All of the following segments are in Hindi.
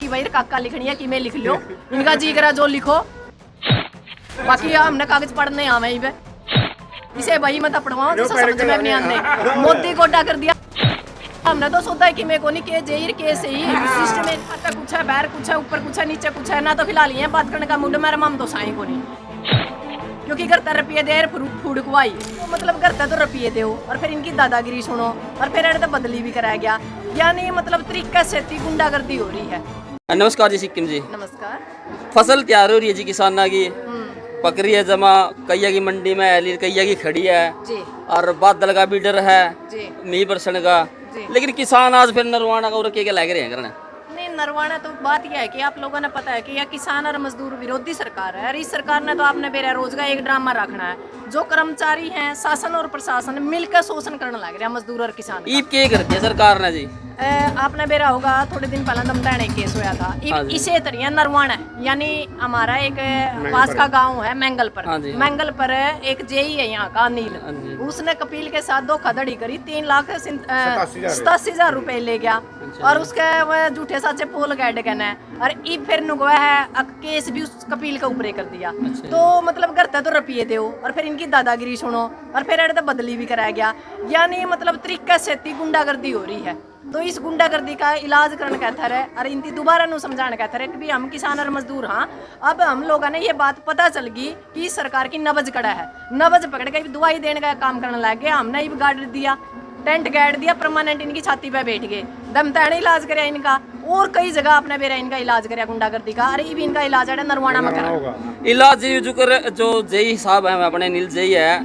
भाई काका लिखनी है कि मैं लिख लो, इनका जी करा जो लिखो, बाकी हमने कागज पढ़ने आवे ही इसे भाई मत पढ़वाओ जो समझ में नहीं आने। मोदी को डा कर दिया हमने तो सोचा है कि मैं को नहीं के जेर के सही सिस्टम में खाता कुछ है, बाहर कुछ है, ऊपर कुछ है, नीचे कुछ है ना। तो फिलहाल ये बात करने का मुंड मेरा माम तो साई को नहीं, क्योंकि करता रुपये दे फूड खुआई तो मतलब करता तो रुपये दो और फिर इनकी दादागिरी सुनो और फिर तो बदली भी कराया गया, यानी मतलब तरीका से गुंडागर्दी हो रही है। नमस्कार जी सिक्किम जी। नमस्कार। फसल तैयार हो रही है जी किसाना की, पक रही है जमा, कैया की मंडी में है, कैया की खड़ी है जी, और बादल का भी डर है जी, मीह बरसन का, लेकिन किसान आज फिर नरवाना का और क्या लग रहे हैं करने। नहीं नरवाना तो बात यह है कि आप लोगों ने पता है कि यह किसान और मजदूर विरोधी सरकार है और इस सरकार ने तो आपने बेरोजगार एक ड्रामा रखना है। जो कर्मचारी हैं शासन और प्रशासन मिलकर शोषण करने लग रहा है मजदूर और किसान। ईब क्या कर दिया सरकार ने जी? आपने बेरा होगा थोड़े दिन पहले दमदाने केस हुआ था, इसे तरिया नरवाना यानी हमारा एक पास का गांव है मैंगल पर। मैंगल पर एक जेई है यहाँ का अनिल, उसने कपिल के साथ धोखाधड़ी करी, 3,87,000 रुपए ले गया और उसके झूठे साचे पोल गैड कहना और ई फिर नुगवा है केस भी उस कपिल के ऊपर कर दिया। तो मतलब करता तो रुपये दो और फिर इनकी दादागिरी सुनो और फिर तो बदली भी कराया गया, यानी मतलब तरीका से गुंडागर्दी हो रही है। तो इस गुंडागर्दी का इलाज करने कहता है और इनकी दोबारा नु समझाने कहता है कि भी हम किसान और मजदूर हाँ। अब हम लोगों ने ये बात पता चल गई कि इस सरकार की नब्ज कड़ा है, नब्ज पकड़ के दवाई देने का काम करने लग गया। हमने ही गाड़ दिया, टेंट गाड़ दिया परमानेंट, इनकी छाती पे बैठ गए, दमताने इलाज कराया इनका और कई जगह आपने बेरा इनका इलाज कराया गुंडागर्दी का। अरे भी इनका इलाज है नरवाना में करा इलाज जो जेई साहब है अपने नील जेई है,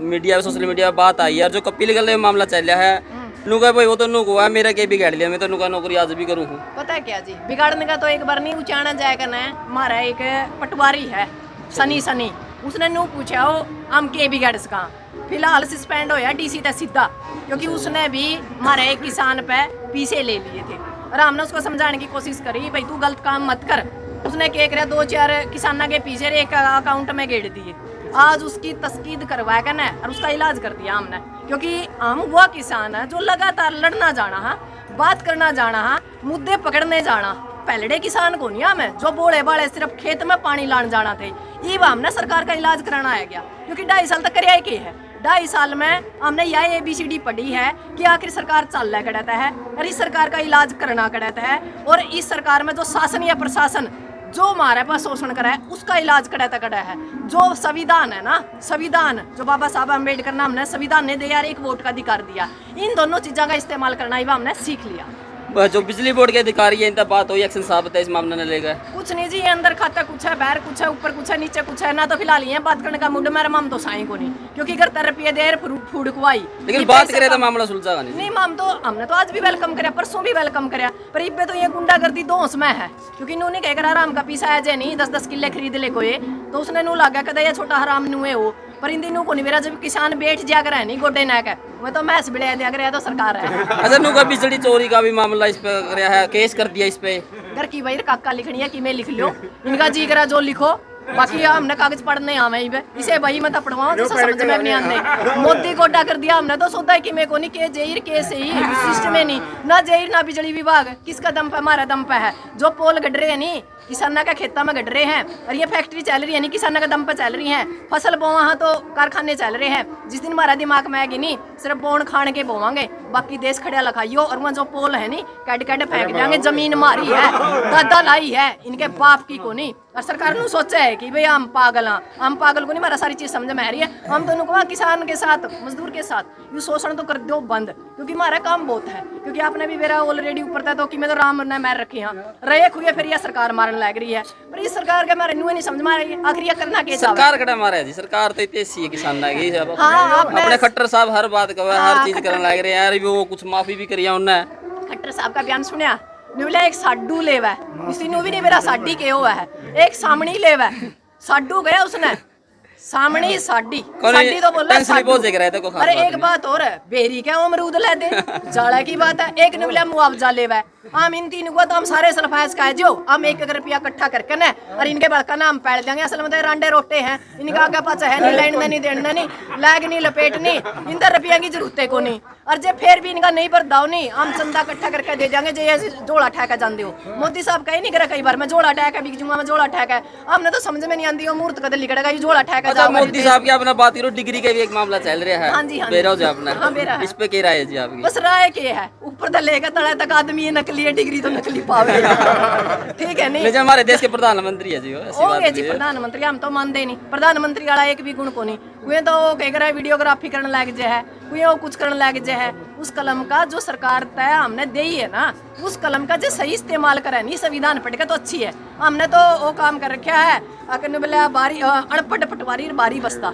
मीडिया सोशल मीडिया बात आई है और जो कपिल गले मामला चल रहा है नुका भाई वो तो नुको है मेरा के बिगाड़ लिया, मैं तो नुका नौकरी आज भी करूँ। पता है क्या जी बिगाड़ने का तो एक बार नहीं उचाना जाए करना है। हमारा एक पटवारी है सनी, उसने नू पूछा हो हम के बिगाड़ सका, फिलहाल सस्पेंड होया डीसी तक सीधा, क्योंकि उसने भी हमारे एक किसान पे पीछे ले लिए थे और हमने उसको समझाने की कोशिश करी भाई तू गलत काम मत कर। उसने क्या करे 2-4 किसाना के पीछे एक अकाउंट में गेड़ दिए। आज उसकी तस्कीद करवाया करना और उसका इलाज कर दिया हमने, क्योंकि हम वो किसान है जो लगातार लड़ना जाना है, बात करना जाना है, मुद्दे पकड़ने जाना। पहले किसान को नहीं हमें जो बोले बाले सिर्फ खेत में पानी लाने जाना थे, ये हमने सरकार का इलाज कराना आ गया, क्योंकि 2.5 साल तक कराया के है। 2.5 साल में हमने यह ABCD पढ़ी है कि आखिर सरकार चल रहा कड़ता है और इस सरकार का इलाज करना कड़ता है और इस सरकार में जो शासन या प्रशासन जो हमारे पास शोषण करा है उसका इलाज कड़ा है। जो संविधान है ना, संविधान जो बाबा साहब अम्बेडकर ने हमने संविधान ने दिया, एक वोट का अधिकार दिया, इन दोनों चीज़ों का इस्तेमाल करना ही हमने सीख लिया। जो बिजली बोर्ड के अधिकारी है इनका बात हुई एक्शन साहब बताए इस मामले ने लेकर कुछ नहीं जी, अंदर खाता कुछ है, बाहर कुछ है, ऊपर कुछ है, नीचे कुछ है ना। तो फिलहाल ये बात करने का मुंड मेरा माम तो साई को नहीं, क्योंकि करता रुपये दे फूड खुआई, लेकिन बात करे तो मामला सुलझा नहीं माम। तो हमने तो आज भी वेलकम कराया, परसों भी वेलकम कराया, पर इब्बे तो ये गुंडागर्दी दोष में है, क्योंकि इन्होंने कह कर आराम का पीसा है जे नहीं 10-10 किले खरीद ले कोई, तो उसने नू लगा कदा ये छोटा हराम नुए हो। पर इन दिनों को नहीं मेरा जब किसान बैठ जा कर है नहीं गोडे ना के मैं तो मैस बिड़े दिया कर तो सरकार है। अच्छा नु का बिजली चोरी का भी मामला इस पे कराया है, केस कर दिया इस पे। घर की भाई काका लिखनी है कि मैं लिख लो, इनका जी करा जो लिखो, बाकी हमने कागज पढ़ने आवे ही इसे भाई मत पढ़वाओ जो समझ में नहीं आने। मोदी को डा कर दिया हमने तो सोचा है कि मैं को नहीं के जेर के सही सिस्टम में नहीं ना जेर ना बिजली विभाग, किसका दम पे? हमारा दम पे है। जो पोल गड रहे हैं नहीं किसाना का खेता में गड रहे हैं और ये फैक्ट्री चल रही है नहीं किसाना का दम पे चल रही है। फसल बोवा तो कारखाने चल रहे हैं। जिस दिन हमारा दिमाग में आएगी नहीं सिर्फ बोन खाने के बोवांगे, बाकी देश खड़िया लखाइयो और वहाँ जो पोल है नहीं कैड कैड फेंक देंगे। जमीन मारी है, दादा लाई है, इनके बाप की को नहीं। और सरकार ने सोचा है कि भाई हम पागल हाँ, हम पागल को नहीं, हमारा सारी चीज समझ में आ रही है। हम दोनों को किसान के साथ मजदूर के साथ ये शोषण तो कर दो बंद, क्योंकि हमारा काम बहुत है। क्योंकि आपने भी मेरा ऑलरेडी ऊपर था तो कि मैं तो राम ने मार रखे हैं रहे खुए, फिर यह सरकार मारने लग रही है। पर इस सरकार के मारे नहीं समझ में आ रही है आखिर यह करना क्या सरकार कड़ा मारा है जी। सरकार तो इतनी सी है किसान लागी अपने खट्टर साहब हर बात कहे, हर चीज करने लग रहे हैं यार, वो कुछ माफी भी करिया उन्हें। खट्टर साहब का बयान सुनिया बोला एक साडू लेवा है, किसी भी नहीं मेरा साडी के हुआ है, एक सामणी लेवा है, साडू गया उसने सामणी साडी तो बोला अरे एक बात और है बेरी क्या अमरूद ले दे जाला की बात है। एक ने बोला मुआवजा लेवा है, हम इन तीन को तो हम सारे सल्फाज का है जो हम 1 रुपया इकट्ठा करके ना और इनके बड़का नाम पैड़ देंगे। असल में तो रांडे रोटे हैं, इनका आगे पाचा है नहीं, लेने नहीं देने नहीं, लैग नहीं लपेट नहीं, इन रुपया की जरूरत को नहीं। और जे फिर भी इनका नहीं बरदाव नहीं, हम चंदा इकट्ठा करके दे जाएंगे। जे जोड़ा ठेका जानते हो, मोदी साहब कहीं नहीं करे कई बार मैं जोड़ा ठेका बिक जूंगा, मैं जोड़ा ठेका है। हमने तो समझ में नहीं आती हो मूर्त कदर लिखड़ेगा ये जोड़ा ठेका। अच्छा, मोदी साहब की अपना बात करो, डिग्री का भी एक मामला चल रहा है। हाँ जी, हाँ जी। बेरोज अपना हाँ, मेरा है। इस पे क्या राय है जी आपकी? बस राय के है, ऊपर तो लेकर तले तक आदमी ये नकली है, डिग्री तो नकली पावे। ठीक है नहीं, लेकिन हमारे देश के प्रधानमंत्री है जी, ऐसी बात ओके जी नहीं है। प्रधानमंत्री हम तो मानते नहीं, प्रधानमंत्री वाला एक भी गुण को नहीं। वे तो कह रहा है वीडियोग्राफी करने लग जे है, वो कुछ करने लग जे है। उस कलम का जो सरकार तय हमने दी है ना, उस कलम का जो सही इस्तेमाल करे नहीं, संविधान पढ़ के तो अच्छी है। हमने तो वो काम कर रखा है बोला बारी अनपढ़ पटवारी बारी बस्ता,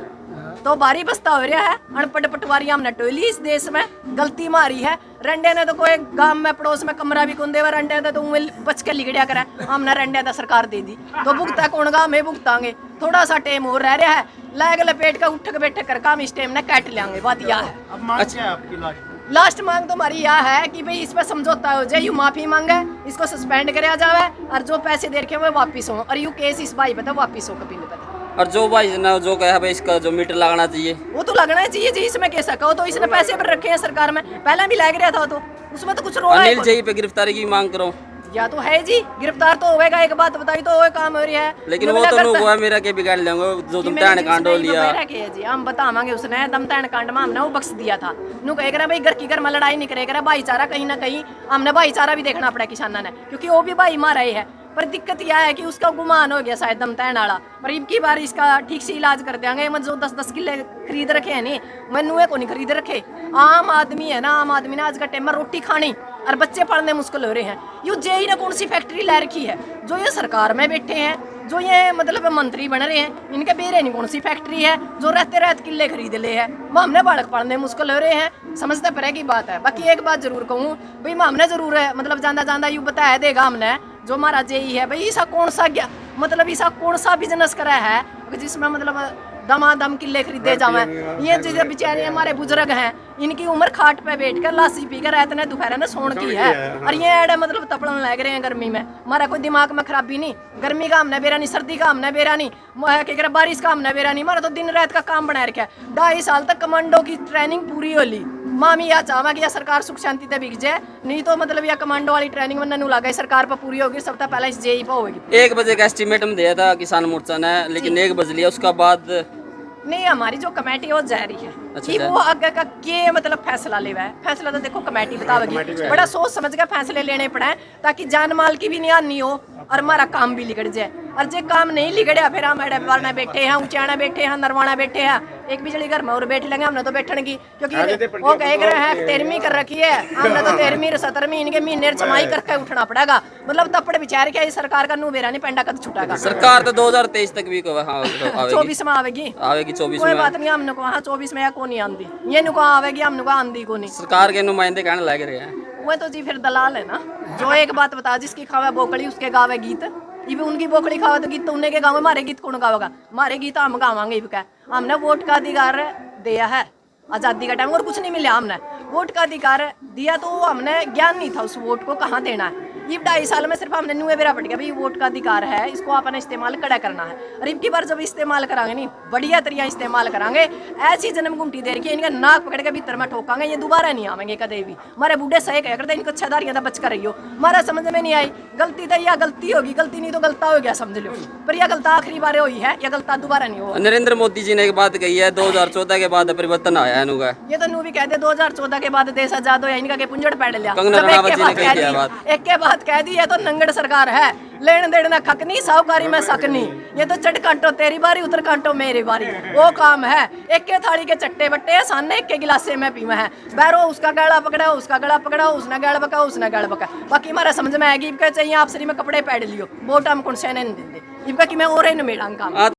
तो बारी बस्ता हो रहा है। अनपढ़ पटवारी हमने टोली इस देश में गलती मारी है। रंडे ने तो कोई गांव में पड़ोस में कमरा भी कौन देवा, रंडे ने तो बच के लिगड़िया करे, हमने रंडे तो सरकार दे दी, तो भुगता कौन गा हमें भुगतांगे। थोड़ा सा टाइम और रह रहा है, लैग लपेट का उठ के बैठे कर काम इस टाइम ने काट लेंगे। बात यह है। अब मांग क्या है आपकी लास्ट मांग तो हमारी यह है कि भाई इस पर समझौता हो जाए, यू माफी मांगे, इसको सस्पेंड कराया जावे और जो पैसे दे रखे वो वापिस हो, और यू केस इस भाई पे तो वापिस हो कपिल पे। और जो भाई ने जो कहा भाई इसका जो मीटर लगना चाहिए, वो तो लगना चाहिए जी। इसमें कैसा कहो तो इसने पैसे पर रखे हैं सरकार में, पहले भी लग रहा था, तो उसमें तो कुछ रोना अनिल जई पे गिरफ्तारी की मांग करो। या तो है जी, गिरफ्तार तो होगा। एक बात बताई तो वो काम हो रही है, लेकिन वो तो लोग हुआ मेरा के बिगाड़ लेंगे जो तुम तैन कांड हो लिया जी। हम बतावांगे उसने दम तैन कांड में हमने वो बख्श दिया था। नु कह रहा भाई घर की घर में लड़ाई नहीं करेगा, भाईचारा कहीं ना कहीं हमने भाईचारा भी देखना पड़ा किसाना ने, क्योंकि वो भी भाई मारा ही है। पर दिक्कत यह है कि उसका गुमान हो गया शायद दम तैन वाला, पर इनकी बार इसका ठीक से इलाज कर देंगे। मैं जो 10-10 किले खरीद रखे हैं नहीं, मैनू को नहीं खरीद रखे। आम आदमी है ना, आम आदमी ने आज का टाइम में रोटी खानी और बच्चे पढ़ने मुश्किल हो रहे हैं। यू जेई ने कौन सी फैक्ट्री ला रखी है? जो ये सरकार में बैठे हैं, जो ये मतलब मंत्री बन रहे हैं, इनके बेरे नहीं कौन सी फैक्ट्री है जो रहते रहते किले खरीद ले है। वो हमने बालक पढ़ने मुश्किल हो रहे हैं, समझते पड़े की बात है। बाकी एक बात जरूर कहूँ भाई, हमने जरूर है मतलब जाना यू बताया देगा हमने जो हमारा जेई है भाई, ऐसा कौन सा गया मतलब ऐसा कौन सा बिजनेस करा है जिसमें मतलब दमादम किले खरीदे जावे। ये जो बेचारे हमारे बुजुर्ग हैं, इनकी उम्र खाट पे बैठ कर लासी पी कर रात ने दोपहर ने सोन की है, और ये ऐड मतलब तपड़न लग रहे हैं गर्मी में। हमारा कोई दिमाग में खराबी नहीं, गर्मी का हमने बेरा नहीं, सर्दी का हमने बेरा नहीं, बारिश का हमने बेरा नहीं, हमारा तो दिन रात का काम बना रखा है। 2.5 साल तक कमांडो की ट्रेनिंग पूरी हो ली। मामी या चाहवा कि या सरकार सुख शांति ते बिक जाए, नहीं तो मतलब या कमांडो वाली ट्रेनिंग बनने लगा सरकार पर पूरी होगी, सबसे पहले इस जेई पर होगी। 1 बजे का एस्टिमेटम दिया था किसान मोर्चा ने, लेकिन 1 बज लिया, उसका बाद नहीं हमारी जो कमेटी है वो जारी है। अच्छा, कि वो आगे का के मतलब फैसला लेवा है, फैसला तो देखो कमेटी बतावेगी। बड़ा सोच समझ कर फैसले लेने पड़े ताकि जान माल की भी नियान नहीं हो और हमारा काम भी लिगड़ जाए। और जो काम नहीं लिगड़िया फिर हम अडवाना बैठे हैं, ऊंचाना बैठे हैं, नरवाना बैठे हैं, एक बिजली घर में और बैठ लेंगे। हमने तो बैठने की क्योंकि वो कह रहे हैं 13वीं कर रखी है, हमने तो 13वीं 17वीं इनके महीने छमाई करके उठना पड़ेगा। मतलब तपड़ विचार के सरकार का नू बेरा नहीं पेंडा कद छुटागा। सरकार तो 2023 तक भी 24 में आवेगी 24 कोई में। बात नहीं, हमने को वहाँ 24 में या को नहीं आंदी, ये नु को आवेगी, हमने को आंदी को नहीं। सरकार के नुमाइंदे कहने लग रहे हैं वो तो जी फिर दलाल है ना, जो एक बात बता जिसकी खावे बोकड़ी उसके गावे गीत। ये भी उनकी बोकड़ी खावे तो गीत तो उन्हें के गाँव में, हमारे गीत कौन गावेगा? हमारे गीत हम गावांगे। इनका हमने वोट का अधिकार दिया है आज़ादी का टाइम, और कुछ नहीं मिला। हमने वोट का अधिकार दिया तो हमने ज्ञान नहीं था उस वोट को कहाँ देना है। ये 2.5 साल में सिर्फ हमने नुए बेरा पड़ गया भाई वोट का अधिकार है, इसको अपना इस्तेमाल कड़ा करना है। और इनकी बार जब इस्तेमाल करांगे नहीं, बढ़िया तरीका इस्तेमाल करांगे, ऐसी जन्म गुंटी दे रखी है, इनका नाक पकड़ के भीतर में ठोकांगे, ये दोबारा नहीं आवेंगे कदे भी। हमारे बूढ़े सही कह करते इनको छदारियां तो बच कर रही हो। हमारा समझ में नहीं आई गलती तो या गलती होगी, गलती नहीं तो गलता हो गया समझ लो, पर यह गलता आखिरी बार हुई है, यह गलता दोबारा नहीं होगा। नरेंद्र मोदी जी ने एक बात कही है, 2014 के बाद परिवर्तन आया है इनका। ये तो नू भी कहते 2014 के बाद देश आजाद हो, इनका के पुंजड़ पैड लिया। कंगना रनावत जी ने कही थी बात, एक के बात कह दी है तो नंगड़ सरकार है, लेन देन में खक नहीं, साहूकारी में शक नहीं। ये तो चढ़ कांटो तेरी बारी, उतर कांटो मेरी बारी, वो काम है। एक के थाली के चट्टे बट्टे है, सामने एक के गिलासे में पीवा है, बैरो उसका गला पकड़ा, उसका गला पकड़ा, उसने गल बका, उसने गल बका। बाकी हमारा समझ में आएगी चाहिए आप शरीर में कपड़े पैड लियो, बोट हम कौन से नहीं देंगे इनका कि मैं और इन मेड़ा काम।